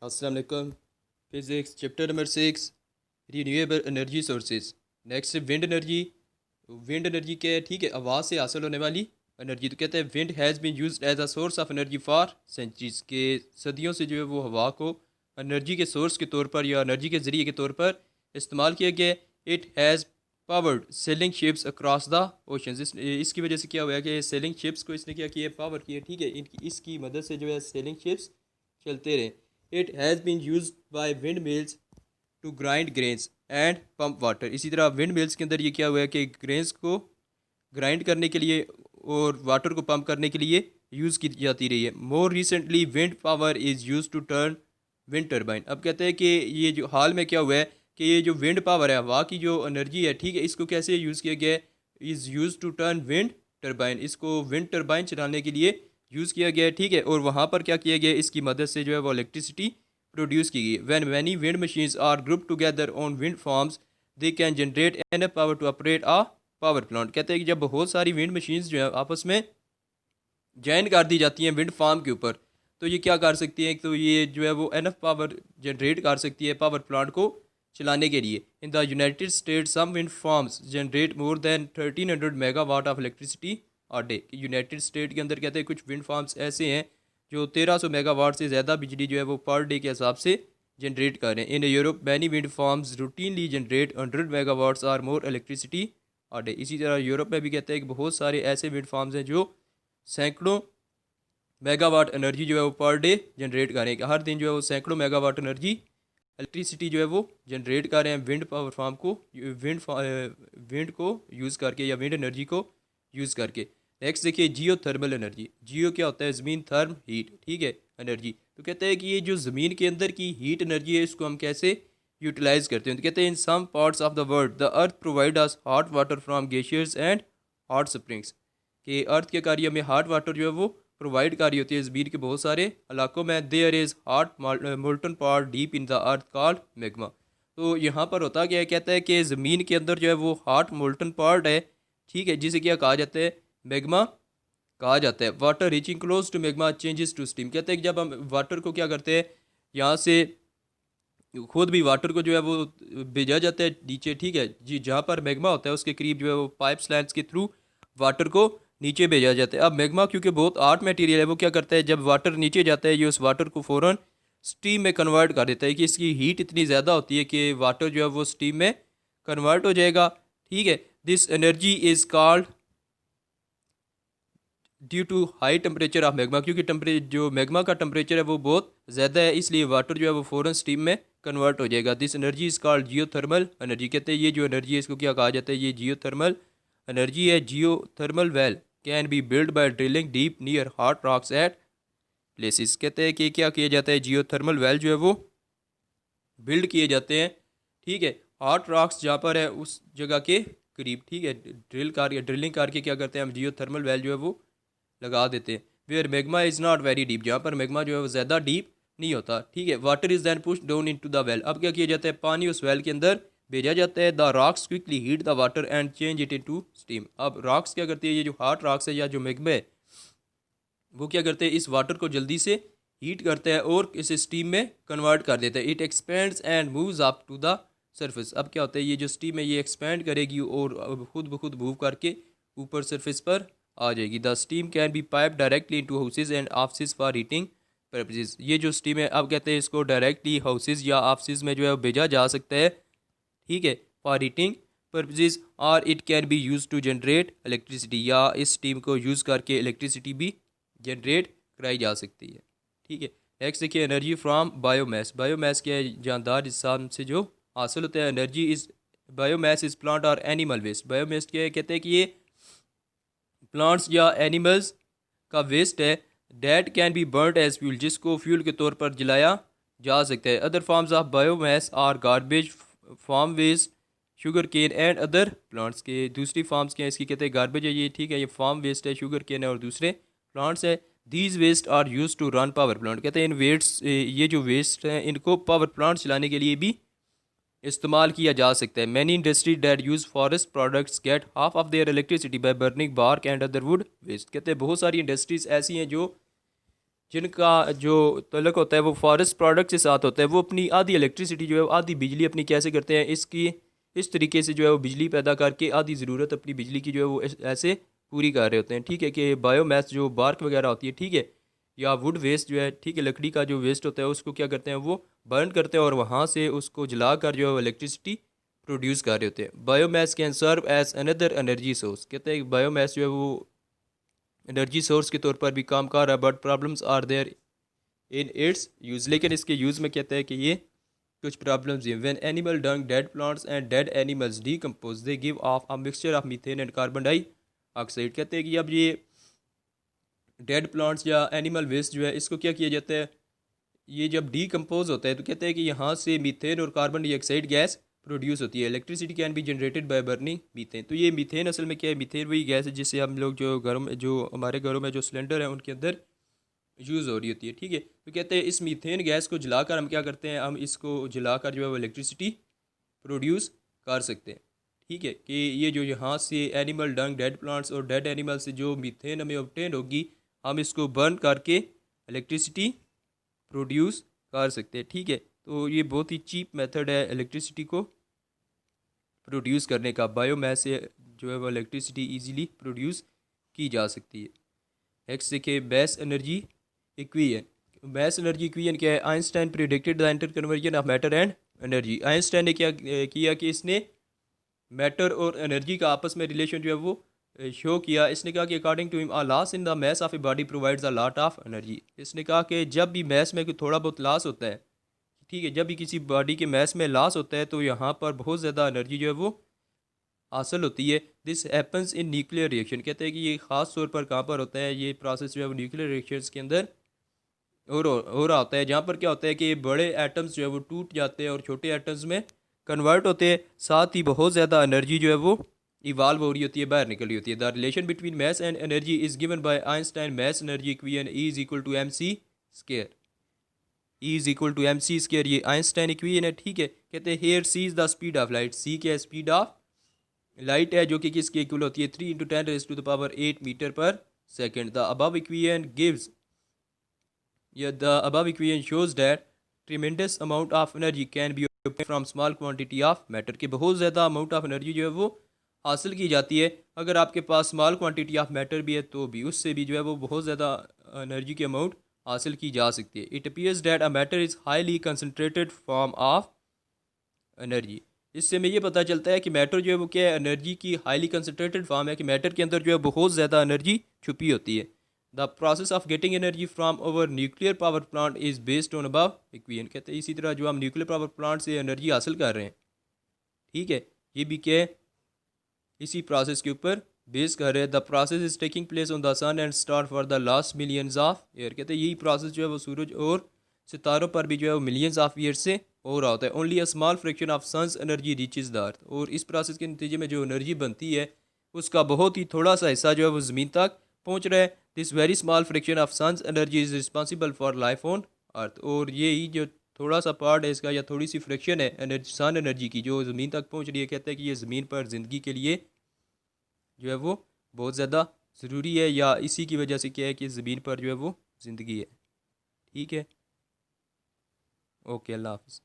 अस्सलाम वालेकुम। Physics chapter number 6, renewable energy sources. Next wind energy. Wind energy क्या है? ठीक है, हवा से हासिल होने वाली एनर्जी। तो कहते हैं wind has been used as a source of energy for centuries, के सदियों से जो है वो हवा को एनर्जी के सोर्स के तौर पर या एनर्जी के ज़रिए के तौर पर इस्तेमाल किया गया। It has powered selling ships across the oceans. इसकी वजह से क्या हुआ है कि सेलिंग शिप्स को इसने क्या किया, पावर किया। ठीक है, इनकी इसकी मदद से जो है सेलिंग शिप्स चलते रहे। It has been use by wind mills to grind grains and pump water. इसी तरह विंड मिल्स के अंदर ये क्या हुआ है कि ग्रेन्स को ग्राइंड करने के लिए और वाटर को पंप करने के लिए यूज़ की जाती रही है। More recently wind power is use to turn wind turbine. अब कहते हैं कि ये जो हाल में क्या हुआ है कि ये जो विंड पावर है, हवा की जो एनर्जी है, ठीक है, इसको कैसे यूज़ किया गया है? Is use to turn wind turbine. इसको विंड टर्बाइन चलाने के लिए यूज़ किया गया है। ठीक है, और वहाँ पर क्या किया गया है? इसकी मदद से जो है वो इलेक्ट्रिसिटी प्रोड्यूस की गई। When many wind machines are group together on wind farms they can generate enough power to operate a power plant. कहते हैं कि जब बहुत सारी विंड मशीन्स जो है आपस में ज्वाइन कर दी जाती हैं विंड फार्म के ऊपर, तो ये क्या कर सकती हैं? तो ये जो है वो एनफ पावर जनरेट कर सकती है पावर प्लांट को चलाने के लिए। In the United States some wind farms generate more than 1300 megawatt of electricity a day. United State के अंदर कहते हैं कुछ विंड फार्म्स ऐसे हैं जो 1300 मेगावाट से ज़्यादा बिजली जो है वो पर डे के हिसाब से जनरेट कर रहे हैं। In Europe many wind farms routinely generate 100 megawatts or more electricity a day. इसी तरह यूरोप में भी कहते हैं कि बहुत सारे ऐसे विंड फार्म्स हैं जो सैकड़ों मेगावाट एनर्जी जो है वो पर डे जनरेट कर रहे हैं। हर दिन जो है वो सैकड़ों मेगावाट एनर्जी इलेक्ट्रिसिटी जो है वो जनरेट कर रहे हैं विंड पावर फार्म को, विंड को यूज़ करके या विंड एनर्जी को यूज़ करके। नेक्स्ट देखिए जियो थर्मल एनर्जी। जियो क्या होता है? ज़मीन, थर्म हीट, ठीक है, एनर्जी। तो कहते हैं कि ये जो ज़मीन के अंदर की हीट एनर्जी है इसको हम कैसे यूटिलाइज करते हैं? तो कहते हैं in some parts of the world the earth provide us hot water from glaciers and hot springs. कि अर्थ के कार्य में हॉट वाटर जो है वो प्रोवाइड कर रही होती है ज़मीन के बहुत सारे इलाकों में। There is hot molten part deep in the earth called magma. तो यहाँ पर होता क्या है? कहता है कि ज़मीन के अंदर जो है वो हॉट मोल्टन पार्ट है, ठीक है, जिसे क्या कहा जाता है? मैग्मा कहा जाता है। Water reaching close to magma changes to steam. कहते हैं कि जब हम वाटर को क्या करते हैं, यहाँ से खुद भी वाटर को जो है वो भेजा जाता है नीचे, ठीक है जी, जहाँ पर मैग्मा होता है उसके करीब जो है वो पाइप लाइन्स के थ्रू वाटर को नीचे भेजा जाता है। अब मैग्मा क्योंकि बहुत हार्ड मटेरियल है, वो क्या करता है जब वाटर नीचे जाता है ये उस वाटर को फ़ौरन स्टीम में कन्वर्ट कर देता है कि इसकी हीट इतनी ज़्यादा होती है कि वाटर जो है वो स्टीम में कन्वर्ट हो जाएगा। ठीक है, this energy is called due to high temperature of magma. क्योंकि जो मैग्मा का टेम्परेचर है वो बहुत ज़्यादा है, इसलिए वाटर जो है वो फ़ौरन स्टीम में कन्वर्ट हो जाएगा। This energy is called Jio thermal energy. कहते हैं ये जो एनर्जी है इसको क्या कहा जाता है? ये जियो थर्मल एनर्जी है। Geothermal well can be build by drilling deep near hot rocks at places. कहते हैं कि क्या किया जाता है? जियो थर्मल वेल जो है वो बिल्ड किए जाते हैं, ठीक है, हॉट रॉक्स जहाँ पर है उस जगह के करीब। ठीक है, ड्रिलिंग करके क्या करते हैं हम? जियो थर्मल वेल जो है वो लगा देते हैं। Where magma is not very deep, जहाँ पर मैग्मा जो है वो ज़्यादा डीप नहीं होता। ठीक है, water is then push down into the well. अब क्या किया जाता है? पानी उस वेल के अंदर भेजा जाता है। The rocks quickly heat the water and change it into steam. अब रॉक्स क्या करती है? ये जो हार्ड रॉक्स है या जो मैग्मा है वो क्या करते हैं? इस वाटर को जल्दी से हीट करते हैं और इसे स्टीम में कन्वर्ट कर देते हैं। It expands and moves up to the surface. अब क्या होता है? ये जो स्टीम है ये एक्सपेंड करेगी और अब खुद ब खुद मूव करके ऊपर सरफेस पर आ जाएगी। The steam can be pipe directly into houses and office for heating purposes. ये जो स्टीम है अब कहते हैं इसको डायरेक्टली हाउसेज या ऑफिस में जो है भेजा जा सकता है, ठीक है, फॉर हीटिंग पर्पजेज। और it can be use to generate electricity, या इस स्टीम को यूज़ करके इलेक्ट्रिसिटी भी जनरेट कराई जा सकती है। ठीक है, नेक्स्ट देखिए एनर्जी फ्रॉम बायोमास। बायोमास क्या है? जानदार इंसान से जो हासिल होता है energy. Is biomass is plant और एनिमल वेस्ट। बायोमास क्या है? कहते हैं कि ये प्लांट्स या एनिमल्स का वेस्ट है। That can be burned as fuel, जिसको फ्यूल के तौर पर जलाया जा सकता है। Other forms of biomass are garbage, farm waste, sugar cane and other plants. के दूसरी फार्म्स क्या है इसकी? कहते हैं गार्बेज है ये, ठीक है, ये फार्म वेस्ट है, शुगर केन है और दूसरे प्लांट्स है। These waste are use to run power plant. कहते हैं इन वेस्ट, ये जो वेस्ट हैं इनको पावर प्लांट चलाने के लिए भी इस्तेमाल किया जा सकता है। Many industry that use forest products get half of their electricity by burning bark and other wood waste. कहते हैं बहुत सारी इंडस्ट्रीज ऐसी हैं जो जिनका जो तल्लुक होता है वो फॉरेस्ट प्रोडक्ट के साथ होता है, वो अपनी आधी इलेक्ट्रिसिटी जो है आधी बिजली अपनी कैसे करते हैं, इसकी इस तरीके से जो है वो बिजली पैदा करके आधी ज़रूरत अपनी बिजली की जो है वो ऐसे पूरी कर रहे होते हैं। ठीक है, कि बायोमास जो बार्क वगैरह होती है, ठीक है, या वुड वेस्ट जो है, ठीक है, लकड़ी का जो वेस्ट होता है उसको क्या करते हैं वो बर्न करते हैं और वहाँ से उसको जलाकर जो है वो इलेक्ट्रिसिटी प्रोड्यूस कर रहे होते हैं। Biomass can serve as another energy source, कहते हैं बायोमास जो है वो एनर्जी सोर्स के तौर पर भी काम कर रहा है, but problems are there in its use, लेकिन इसके यूज़ में कहते हैं कि ये कुछ प्रॉब्लम्स हैं। When animal Dang dead plants and dead animals decompose they give of a mixture of methane and carbon dioxide, कहते हैं कि अब ये डेड प्लांट्स या एनिमल वेस्ट जो है इसको क्या किया जाता है, ये जब डीकम्पोज होता है तो कहते हैं कि यहाँ से मीथेन और कार्बन डाइऑक्साइड गैस प्रोड्यूस होती है। Electricity can be generated by burning methane. तो ये मीथेन असल में क्या है, मीथेन वही गैस है जिससे हम लोग जो घरों में, जो हमारे घरों में जो सिलेंडर है उनके अंदर यूज़ हो रही होती है। ठीक है, तो कहते हैं इस मीथेन गैस को जलाकर हम क्या करते हैं, हम इसको जलाकर जो है वो इलेक्ट्रिसिटी प्रोड्यूस कर सकते हैं। ठीक है, कि ये जो यहाँ से एनिमल डंग डेड प्लांट्स और डेड एनिमल से जो मीथेन हमें ऑब्टेन होगी, हम इसको बर्न करके इलेक्ट्रिसिटी प्रोड्यूस कर सकते हैं। ठीक है, तो ये बहुत ही चीप मेथड है इलेक्ट्रिसिटी को प्रोड्यूस करने का। बायोमास से जो है वो इलेक्ट्रिसिटी इजीली प्रोड्यूस की जा सकती है। नेक्स्ट देखिए, base energy equation. Base energy equation क्या है, Einstein predicted the inter conversion of matter and energy. Einstein ने क्या किया कि इसने मैटर और एनर्जी का आपस में रिलेशन जो है वो शो किया। इसने कहा कि according to him a loss in the mass of a body provides a lot of energy. इसने कहा कि जब भी मैस में कोई थोड़ा बहुत लॉस होता है, ठीक है, जब भी किसी बॉडी के मैस में लॉस होता है तो यहाँ पर बहुत ज़्यादा एनर्जी जो है वो हासिल होती है। This happens in nuclear reaction, कहते हैं कि ये ख़ास तौर पर कहाँ पर होता है, ये प्रोसेस जो है वो न्यूक्लियर रिएक्शंस के अंदर हो रहा होता है, जहाँ पर क्या होता है कि बड़े एटम्स जो है वो टूट जाते हैं और छोटे एटम्स में कन्वर्ट होते हैं, साथ ही बहुत ज़्यादा एनर्जी जो है वो इवाल्व हो रही होती है, बाहर निकल रही होती है। The relation between mass and energy is given by Einstein mass energy equation is equal to M C square. E is equal to M C square, ये आइंस्टाइन इक्वेशन है। ठीक है, कहते हैं here C is the speed of light, C क्या है, speed of light है, जो कि किसके इक्वल होती है 3 × 10⁻⁸ मीटर पर second. The above equation gives, yeah, the above equation shows that tremendous amount of energy can be obtained from small quantity of matter, कि बहुत ज़्यादा अमाउंट ऑफ एनर्जी जो है वो हासिल की जाती है। अगर आपके पास स्मॉल क्वांटिटी ऑफ मैटर भी है तो भी उससे भी जो है वो बहुत ज़्यादा एनर्जी की अमाउंट हासिल की जा सकती है। It appears that a matter is highly concentrated form of energy. इससे हमें ये पता चलता है कि मैटर जो है वो क्या है, एनर्जी की हाईली कंसनट्रेटेड फॉर्म है, कि मैटर के अंदर जो है बहुत ज़्यादा एनर्जी छुपी होती है। The process of getting energy from our nuclear power plant is based on above equation, कहते हैं इसी तरह जो हम न्यूक्लियर पावर प्लांट से एनर्जी हासिल कर रहे हैं, ठीक है, ये भी क्या है, इसी प्रोसेस के ऊपर बेस कर रहे हैं। The process is taking place on the sun and star for the last millions of year, कहते हैं यही प्रोसेस जो है वो सूरज और सितारों पर भी जो है वो मिलियंस ऑफ ईयर से हो रहा होता है। Only a small fraction of sun's energy reaches the earth, और इस प्रोसेस के नतीजे में जो एनर्जी बनती है उसका बहुत ही थोड़ा सा हिस्सा जो है वो ज़मीन तक पहुंच रहा है। This very small fraction of sun's energy is responsible for life on earth, और यही जो थोड़ा सा पार्ट है इसका, या थोड़ी सी फ्रैक्शन है एनर्जी, सन एनर्जी की, जो ज़मीन तक पहुंच रही है, कहते हैं कि ये ज़मीन पर ज़िंदगी के लिए जो है वो बहुत ज़्यादा ज़रूरी है, या इसी की वजह से क्या है कि ज़मीन पर जो है वो ज़िंदगी है। ठीक है, ओके, अल्लाह हाफ़िज़।